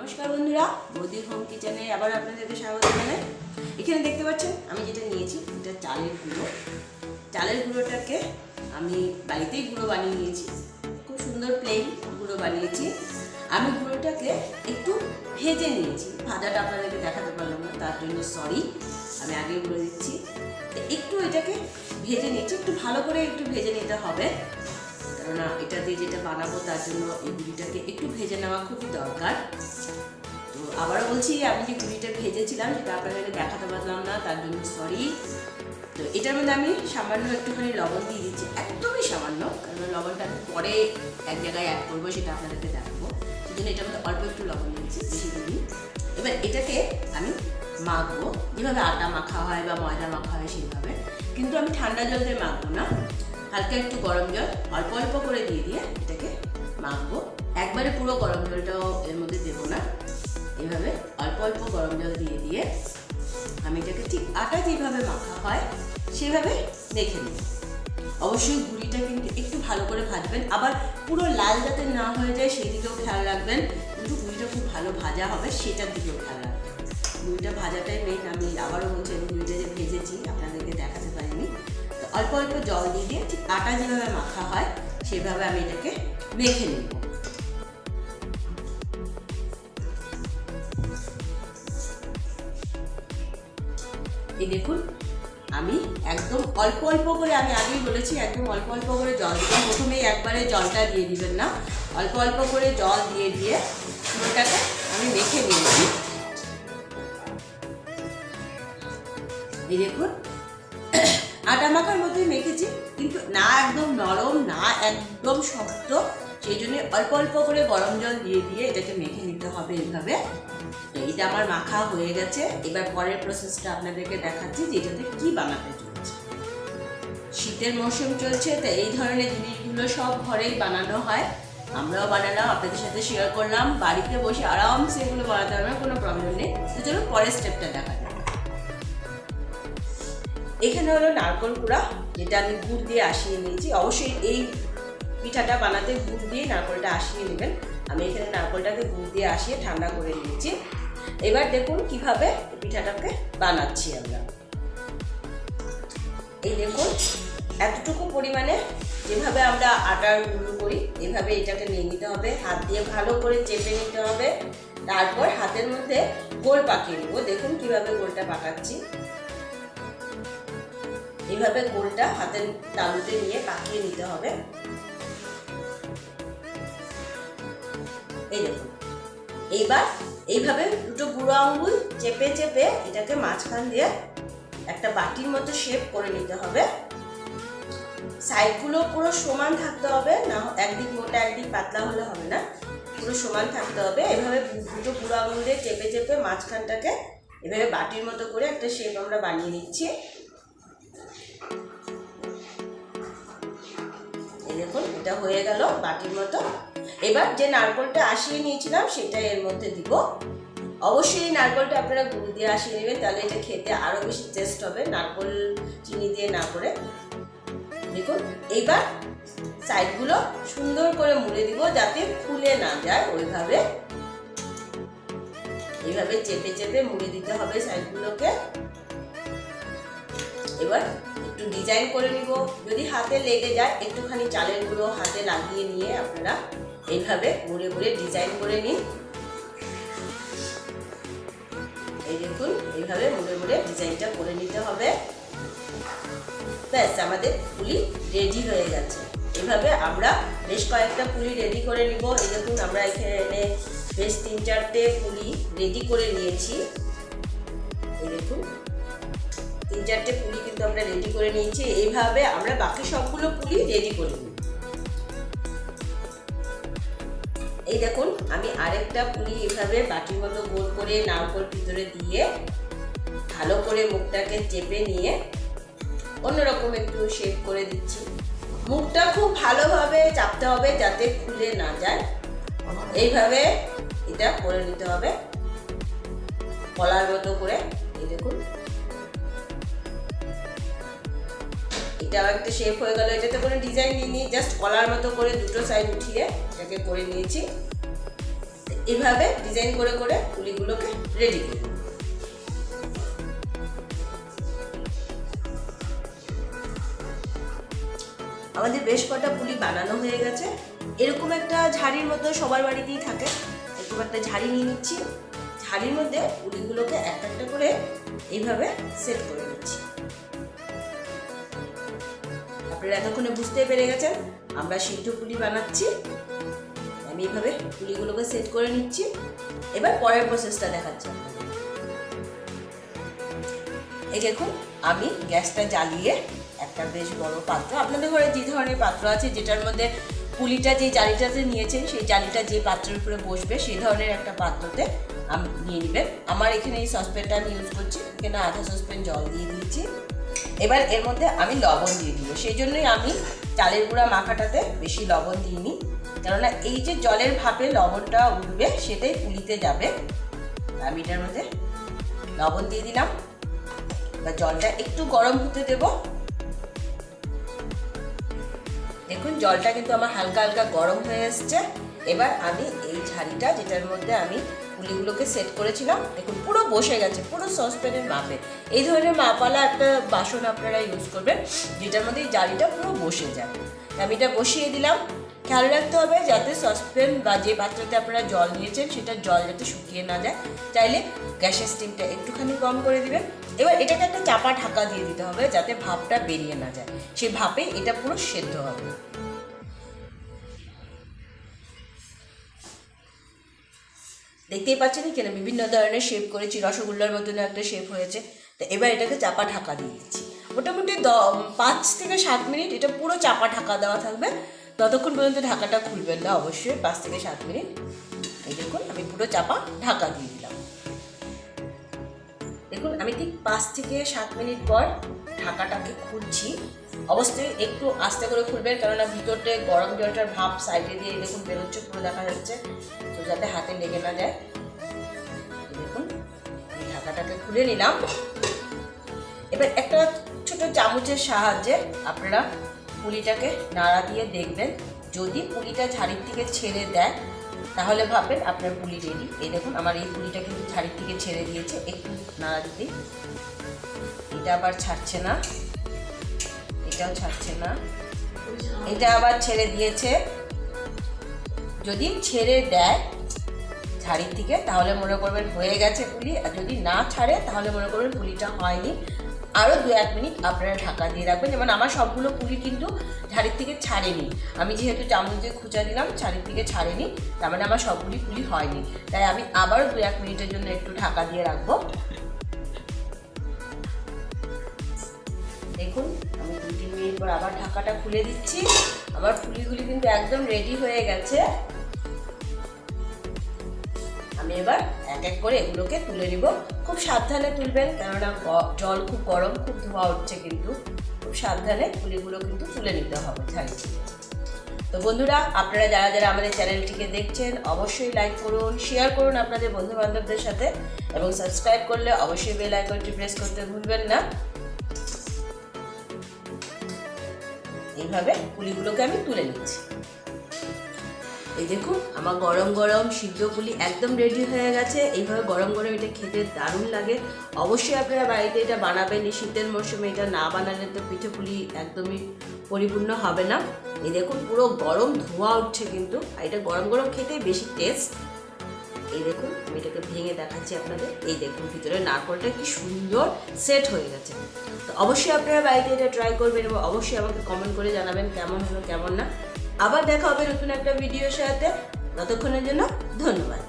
নমস্কার বন্ধুরা, বৌদির হোম কিচেনে আবার আপনাদেরকে স্বাগত জানাই। এখানে দেখতে পাচ্ছেন আমি যেটা নিয়েছি এটা চালের গুঁড়ো। চালের গুঁড়োটাকে আমি বাড়িতেই গুঁড়ো বানিয়ে নিয়েছি, খুব সুন্দর প্লেন গুঁড়ো বানিয়েছি। আমি গুঁড়োটাকে একটু ভেজে নিয়েছি, ভাজাটা আপনাদেরকে দেখাতে পারলাম না, তার জন্য সরি, আমি আগে বলে দিচ্ছি। একটু এটাকে ভেজে নিয়েছি, একটু ভালো করে একটু ভেজে নিতে হবে, কেননা এটা দিয়ে যেটা বানাবো তার জন্য এই গুঁড়িটাকে একটু ভেজে নেওয়া খুবই দরকার। তো আবারও বলছি, আমি যে গুঁড়িটা ভেজেছিলাম সেটা আপনাদেরকে দেখাতে পারলাম না, তার জন্য সরি। তো এটার মধ্যে আমি সামান্য একটুখানি লবণ দিয়ে দিচ্ছি, একদমই সামান্য, কারণ লবণটা আমি পরে এক জায়গায় অ্যাড করবো, সেটা আপনাদেরকে দেখাবো। সেই জন্য এটার মধ্যে অল্প একটু লবণ দিচ্ছি, বেশি দিই। এবার এটাকে আমি মাখবো, যেভাবে আটা মাখা হয় বা ময়দা মাখা হয় সেইভাবে, কিন্তু আমি ঠান্ডা জল দিয়ে মাখবো না, হালকা একটু গরম জল অল্প অল্প করে দিয়ে দিয়ে এটাকে মাখবো। একবারে পুরো গরম জলটাও এর মধ্যে দেবো না, এইভাবে অল্প অল্প গরম জল দিয়ে দিয়ে আমি এটাকে ঠিক আটা যেভাবে মাখা হয় সেভাবে মেখে নেব। অবশ্যই গুঁড়িটা কিন্তু একটু ভালো করে ভাজবেন, আবার পুরো লাল যাতে না হয়ে যায় সেই দিকেও খেয়াল রাখবেন, কিন্তু গুঁড়িটা খুব ভালো ভাজা হবে সেটার দিকেও খেয়াল রাখবেন। গুঁড়িটা ভাজাটাই মেন। আমি আবারও বলছি, আমি গুঁড়িটা যে ভেজেছি আপনাদেরকে দেখাতে পারিনি। তো অল্প অল্প জল দিয়ে দিয়ে ঠিক আটা যেভাবে মাখা হয় সেভাবে আমি এটাকে মেখে নেব। এই দেখুন, আমি একদম অল্প অল্প করে, আমি আগেই বলেছি একদম অল্প অল্প করে জল দিবেন, প্রথমেই একবারে জলটা দিয়ে দিবেন না, অল্প অল্প করে জল দিয়ে দিয়ে পুরোটাকে আমি মেখে নিয়েছি। এই দেখুন, আটা মাখার মতোই মেখেছি, কিন্তু না একদম নরম না একদম শক্ত, সেই জন্য অল্প অল্প করে গরম জল দিয়ে দিয়ে এটাকে মেখে নিতে হবে এইভাবে। তো এটা আমার মাখা হয়ে গেছে। এবার পরের প্রসেসটা আপনাদেরকে দেখাচ্ছি যে এটাতে কী বানাতে চলছে। শীতের মৌসুম চলছে, তো এই ধরনের জিনিসগুলো সব ঘরেই বানানো হয়, আমরাও বানালাম, আপনাদের সাথে শেয়ার করলাম। বাড়িতে বসে আরামসে এগুলো বানাতে হবে, কোনো প্রবলেম নেই। তো চলুন পরের স্টেপটা দেখা যাক। এখানে হলো নারকেল কুড়া, যেটা আমি গুড় দিয়ে আসিয়ে নিয়েছি। অবশ্যই এই পিঠাটা বানাতে গুড় দিয়ে নারকেলটা আসিয়ে নেবেন। আমি এখানে নারকেলটাকে গুড় দিয়ে আসিয়ে ঠান্ডা করে নিয়েছি। এবার দেখুন কিভাবে পিঠাটাকে বানাচ্ছি আমরা। এই দেখুন, এতটুকু পরিমাণে যেভাবে আমরা আটার গুঁড়ো করি এভাবে এটাকে নিয়ে নিতে হবে, হাত দিয়ে ভালো করে চেপে নিতে হবে, তারপর হাতের মধ্যে গোল পাকিয়ে নেব। দেখুন কিভাবে গোলটা পাকাচ্ছি, এইভাবে গোলটা হাতের তালুতে নিয়ে পাকিয়ে নিতে হবে। এই দেখুন, এইবার এইভাবে দুটো বুড়ো আঙ্গুল চেপে চেপে এটাকে মাঝখান দিয়ে একটা বাটির মতো শেপ করে নিতে হবে। সাইডগুলো পুরো সমান থাকতে হবে, না একদিক মোটা একদিক পাতলা হলে হবে না, পুরো সমান থাকতে হবে। এভাবে দুটো বুড়ো আঙ্গুল দিয়ে চেপে চেপে মাঝখানটাকে এভাবে বাটির মতো করে একটা শেপ আমরা বানিয়ে নিচ্ছি। দেখুন, এটা হয়ে গেল বাটির মতো। এবার যে নারকেলটা আসিয়ে নিয়েছিলাম সেটা এর মধ্যে দিব। অবশ্যই এই নারকেলটা আপনারা গুঁড়ো দিয়ে আসিয়ে নেবেন, তাহলে এটা খেতে আরও বেশি টেস্ট হবে, নারকেল চিনি দিয়ে না করে। দেখুন, এইবার সাইডগুলো সুন্দর করে মুড়ে দিব যাতে খুলে না যায়, ওইভাবে এইভাবে চেপে চেপে মুড়ে দিতে হবে সাইডগুলোকে। এবার একটু ডিজাইন করে নিব, যদি হাতে লেগে যায় একটুখানি চালের গুঁড়ো হাতে লাগিয়ে নিয়ে আপনারা এইভাবে মুড়ে মুড়ে ডিজাইন করে নিন। এই দেখুন, এইভাবে মুড়ে মুড়ে ডিজাইনটা করে নিতে হবে। ব্যাস, আমাদের পুলি রেডি হয়ে গেছে। এইভাবে আমরা বেশ কয়েকটা পুলি রেডি করে নিব। এই দেখুন, আমরা এখানে বেশ 3-4টে পুলি রেডি করে নিয়েছি। এই দেখুন, 3-4টে পুলি কিন্তু আমরা রেডি করে নিয়েছি। এইভাবে আমরা বাকি সবগুলো পুলি রেডি করে নিই। এই দেখুন, আমি আরেকটা পুলি এভাবে বাটির মতো গোল করে নারকেল ভিতরে দিয়ে ভালো করে মুখটাকে চেপে নিয়ে অন্যরকম একটু শেপ করে দিচ্ছি। মুখটা খুব ভালোভাবে চাপতে হবে যাতে খুলে না যায়, এইভাবে এটা করে নিতে হবে কলার মতো করে। এই দেখুন, এটাও একটা শেপ হয়ে গেল। এটাতে কোনো ডিজাইন নিয়ে জাস্ট কলার মতো করে দুটো সাইড উঠিয়ে এটাকে করে নিয়েছি। এইভাবে ডিজাইন করে করে পুলিগুলোকে রেডি করব। আমাদের বেশ কটা পুলি বানানো হয়ে গেছে। এরকম একটা ঝাড়ির মতো সবার বাড়িতেই থাকে, এরকম একটা ঝাড়ি নিয়ে নিচ্ছি। ঝাড়ির মধ্যে পুলিগুলোকে একটা একটা করে এইভাবে সেট করে নিচ্ছি। আপনারা এতক্ষণে বুঝতে পেরে গেছেন আমরা সিদ্ধ পুলি বানাচ্ছি। আমি এইভাবে পুলিগুলোকে সেট করে নিচ্ছি। এবার পরের প্রসেসটা দেখাচ্ছি। এই দেখুন, আমি গ্যাসটা জ্বালিয়ে একটা বেশ বড় পাত্র, আপনাদের ঘরে যে ধরনের পাত্র আছে, যেটার মধ্যে পুলিটা যে জালিটাতে নিয়েছেন সেই জালিটা যে পাত্রের উপরে বসবে সেই ধরনের একটা পাত্রতে আমি নিয়ে নেবেন। আমার এখানে এই সসপ্যানটা আমি ইউজ করছি, এখানে আধা সসপ্যান জল দিয়ে দিয়েছি। এবার এর মধ্যে আমি লবণ দিয়ে দিব। সেই জন্যই আমি চালের গুঁড়া মাখাটাতে বেশি লবণ দিইনি, কেননা এই যে জলের ভাপে লবণটা উঠবে সেটাই পুলিতে যাবে। আমি এটার মধ্যে লবণ দিয়ে দিলাম। এবার জলটা একটু গরম হতে দেব। দেখুন জলটা কিন্তু আমার হালকা হালকা গরম হয়ে এসছে। এবার আমি এই ঝাড়িটা, যেটার মধ্যে আমি পুলিগুলোকে সেট করেছিলাম, দেখুন পুরো বসে গেছে, পুরো সসপ্যানের মাপে। এই ধরনের মাপওয়ালা একটা বাসন আপনারা ইউজ করবেন যেটার মধ্যে এই জালিটা পুরো বসে যায়। আমি এটা বসিয়ে দিলাম। খেয়াল রাখতে হবে যাতে সসপ্যান বা যে পাত্রতে আপনারা জল নিয়েছেন সেটা জল যাতে শুকিয়ে না যায়। চাইলে গ্যাসের স্টিমটা একটুখানি কম করে দিবেন। এবার এটাকে একটা চাপা ঢাকা দিয়ে দিতে হবে যাতে ভাপটা বেরিয়ে না যায়, সেই ভাপে এটা পুরো সেদ্ধ হবে। দেখতেই পাচ্ছেন এখানে বিভিন্ন ধরনের শেপ করেছি, রসগোল্লার মতন একটা শেপ হয়েছে। তো এবার এটাকে চাপা ঢাকা দিয়ে দিচ্ছি। মোটামুটি 5 থেকে 7 মিনিট এটা পুরো চাপা ঢাকা দেওয়া থাকবে। ততক্ষণ পর্যন্ত ঢাকাটা খুলবেন না, অবশ্যই 5 থেকে 7 মিনিট। এই দেখুন আমি পুরো চাপা ঢাকা দিয়ে দিলাম। দেখুন আমি ঠিক 5 থেকে 7 মিনিট পর ঢাকাটাকে খুলছি। অবশ্যই একটু আস্তে করে খুলবেন, কেননা ভিতরতে গরম জলটার ভাপ সাইডে দিয়ে দেখুন বেরোচ্ছে, পুরো দেখা যাচ্ছে, তো যাতে হাতে লেগে না যায়। দেখুন আমি ঢাকাটাকে খুলে নিলাম। এবার একটা ছোট চামচের সাহায্যে আপনারা পুলিটাকে নাড়া দিয়ে দেখবেন। যদি পুলিটা ঝাড়ির থেকে ছেড়ে দেয় তাহলে ভাববেন আপনার পুলি রেডি। এই দেখুন আমার এই পুলিটা কিন্তু ঝাড়ির থেকে ছেড়ে দিয়েছে, একটু নাড়া দিতেই। এটা আবার ছাড়ছে না, এটাও ছাড়ছে না, এটা আবার ছেড়ে দিয়েছে। যদি ছেড়ে দেয় ঝাড়ির থেকে তাহলে মনে করবেন হয়ে গেছে পুলি, আর যদি না ছাড়ে তাহলে মনে করবেন পুলিটা হয়নি। আরও 2-1 মিনিট আপনারা ঢাকা দিয়ে রাখবেন। যেমন আমার সবগুলো পুলি কিন্তু ঝাড়ির থেকে ছাড়েনি, আমি যেহেতু চামচ দিয়ে খুঁচা দিলাম ঝাড়ির থেকে ছাড়েনি, তার মানে আমার সবগুলি পুলি হয়নি। তাই আমি আবারও 2-1 মিনিটের জন্য একটু ঢাকা দিয়ে রাখবো। দেখুন আমি 2-3 মিনিট পর আবার ঢাকাটা খুলে দিচ্ছি। আমার পুলিগুলি কিন্তু একদম রেডি হয়ে গেছে। আমি এবার এক এক করে এগুলোকে তুলে নিব। খুব সাবধানে তুলবেন, কেননা জল খুব গরম, খুব ধোঁয়া উঠছে, কিন্তু খুব সাবধানে পুলিগুলো কিন্তু তুলে নিতে হবে ঝাড়ি থেকে। তো বন্ধুরা, আপনারা যারা যারা আমাদের চ্যানেলটিকে দেখছেন অবশ্যই লাইক করুন, শেয়ার করুন আপনাদের বন্ধু বান্ধবদের সাথে, এবং সাবস্ক্রাইব করলে অবশ্যই বেল আইকনটি প্রেস করতে ভুলবেন না। এইভাবে পুলিগুলোকে আমি তুলে নিচ্ছি। এই দেখুন আমার গরম গরম সিদ্ধ পুলি একদম রেডি হয়ে গেছে। এইভাবে গরম গরম এটা খেতে দারুণ লাগে। অবশ্যই আপনারা বাড়িতে এটা বানাবেন। এই শীতের মরশুমে এটা না বানালে তো পিঠে পুলি একদমই পরিপূর্ণ হবে না। এই দেখুন পুরো গরম ধোঁয়া উঠছে, কিন্তু এটা গরম গরম খেতেই বেশি টেস্ট। এই দেখুন আমি এটাকে ভেঙে দেখাচ্ছি আপনাদের। এই দেখুন ভিতরে নারকেলটা কি সুন্দর সেট হয়ে গেছে। তো অবশ্যই আপনারা বাড়িতে এটা ট্রাই করবেন এবং অবশ্যই আমাকে কমেন্ট করে জানাবেন কেমন হলো কেমন না। আবার দেখা হবে নতুন একটা ভিডিওর সাথে। ততক্ষণের জন্য ধন্যবাদ।